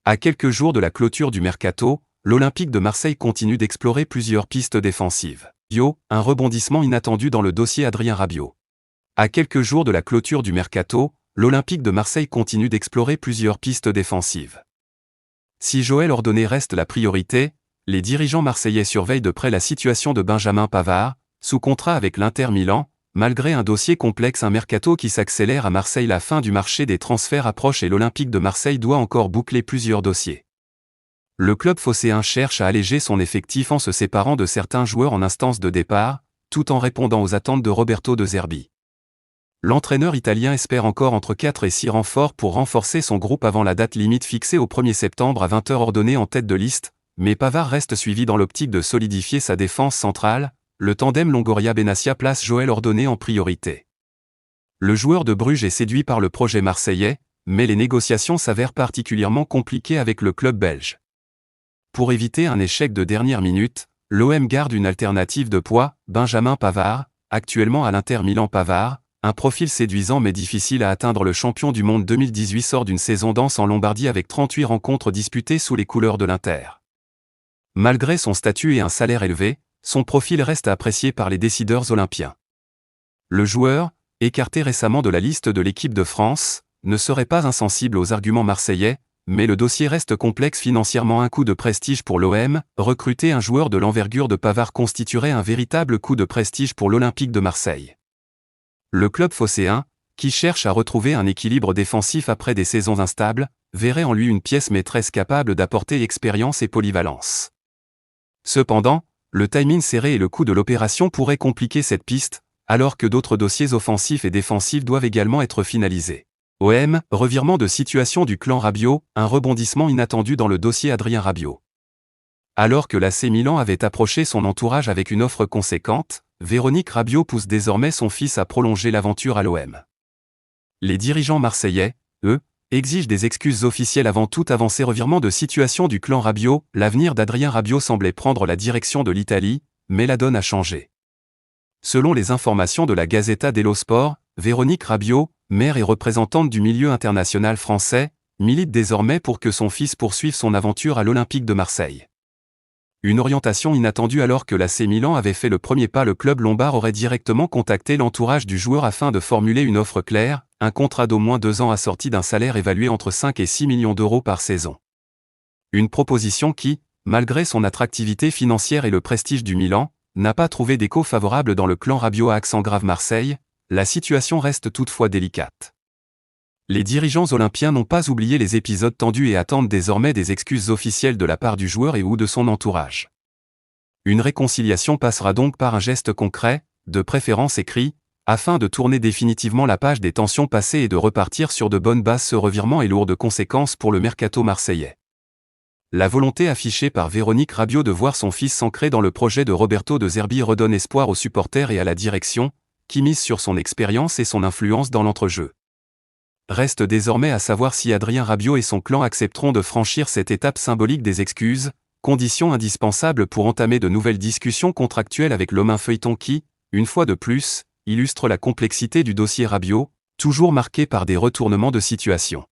À quelques jours de la clôture du mercato, l'Olympique de Marseille continue d'explorer plusieurs pistes défensives. Un rebondissement inattendu dans le dossier Adrien Rabiot. À quelques jours de la clôture du mercato, l'Olympique de Marseille continue d'explorer plusieurs pistes défensives. Si Joël Ordonné reste la priorité, les dirigeants marseillais surveillent de près la situation de Benjamin Pavard, sous contrat avec l'Inter Milan, malgré un dossier complexe, un mercato qui s'accélère à Marseille. La fin du marché des transferts approche et l'Olympique de Marseille doit encore boucler plusieurs dossiers. Le club phocéen cherche à alléger son effectif en se séparant de certains joueurs en instance de départ, tout en répondant aux attentes de Roberto De Zerbi. L'entraîneur italien espère encore entre 4 et 6 renforts pour renforcer son groupe avant la date limite fixée au 1er septembre à 20h. Ordonné en tête de liste, mais Pavard reste suivi dans l'optique de solidifier sa défense centrale. Le tandem Longoria-Benassia place Joël Ordonné en priorité. Le joueur de Bruges est séduit par le projet marseillais, mais les négociations s'avèrent particulièrement compliquées avec le club belge. Pour éviter un échec de dernière minute, l'OM garde une alternative de poids, Benjamin Pavard, actuellement à l'Inter Milan. Pavard, un profil séduisant mais difficile à atteindre. Le champion du monde 2018 sort d'une saison dense en Lombardie avec 38 rencontres disputées sous les couleurs de l'Inter. Malgré son statut et un salaire élevé, son profil reste apprécié par les décideurs olympiens. Le joueur, écarté récemment de la liste de l'équipe de France, ne serait pas insensible aux arguments marseillais, mais le dossier reste complexe financièrement. Un coup de prestige pour l'OM, recruter un joueur de l'envergure de Pavard constituerait un véritable coup de prestige pour l'Olympique de Marseille. Le club phocéen, qui cherche à retrouver un équilibre défensif après des saisons instables, verrait en lui une pièce maîtresse capable d'apporter expérience et polyvalence. Cependant, le timing serré et le coût de l'opération pourraient compliquer cette piste, alors que d'autres dossiers offensifs et défensifs doivent également être finalisés. OM, revirement de situation du clan Rabiot, un rebondissement inattendu dans le dossier Adrien Rabiot. Alors que l'AC Milan avait approché son entourage avec une offre conséquente, Véronique Rabiot pousse désormais son fils à prolonger l'aventure à l'OM. Les dirigeants marseillais, eux, exigent des excuses officielles avant toute avancée. Revirement de situation du clan Rabiot, l'avenir d'Adrien Rabiot semblait prendre la direction de l'Italie, mais la donne a changé. Selon les informations de la Gazzetta dello Sport, Véronique Rabiot, mère et représentante du milieu international français, milite désormais pour que son fils poursuive son aventure à l'Olympique de Marseille. Une orientation inattendue alors que l'AC Milan avait fait le premier pas. Le club lombard aurait directement contacté l'entourage du joueur afin de formuler une offre claire, un contrat d'au moins 2 ans assorti d'un salaire évalué entre 5 et 6 millions d'euros par saison. Une proposition qui, malgré son attractivité financière et le prestige du Milan, n'a pas trouvé d'écho favorable dans le clan Rabiot. À accent grave Marseille, la situation reste toutefois délicate. Les dirigeants olympiens n'ont pas oublié les épisodes tendus et attendent désormais des excuses officielles de la part du joueur et ou de son entourage. Une réconciliation passera donc par un geste concret, de préférence écrit, afin de tourner définitivement la page des tensions passées et de repartir sur de bonnes bases. Ce revirement est lourd de conséquences pour le mercato marseillais. La volonté affichée par Véronique Rabiot de voir son fils s'ancrer dans le projet de Roberto De Zerbi redonne espoir aux supporters et à la direction, qui mise sur son expérience et son influence dans l'entrejeu. Reste désormais à savoir si Adrien Rabiot et son clan accepteront de franchir cette étape symbolique des excuses, condition indispensable pour entamer de nouvelles discussions contractuelles avec l'homme. Un feuilleton qui, une fois de plus, illustre la complexité du dossier Rabiot, toujours marqué par des retournements de situation.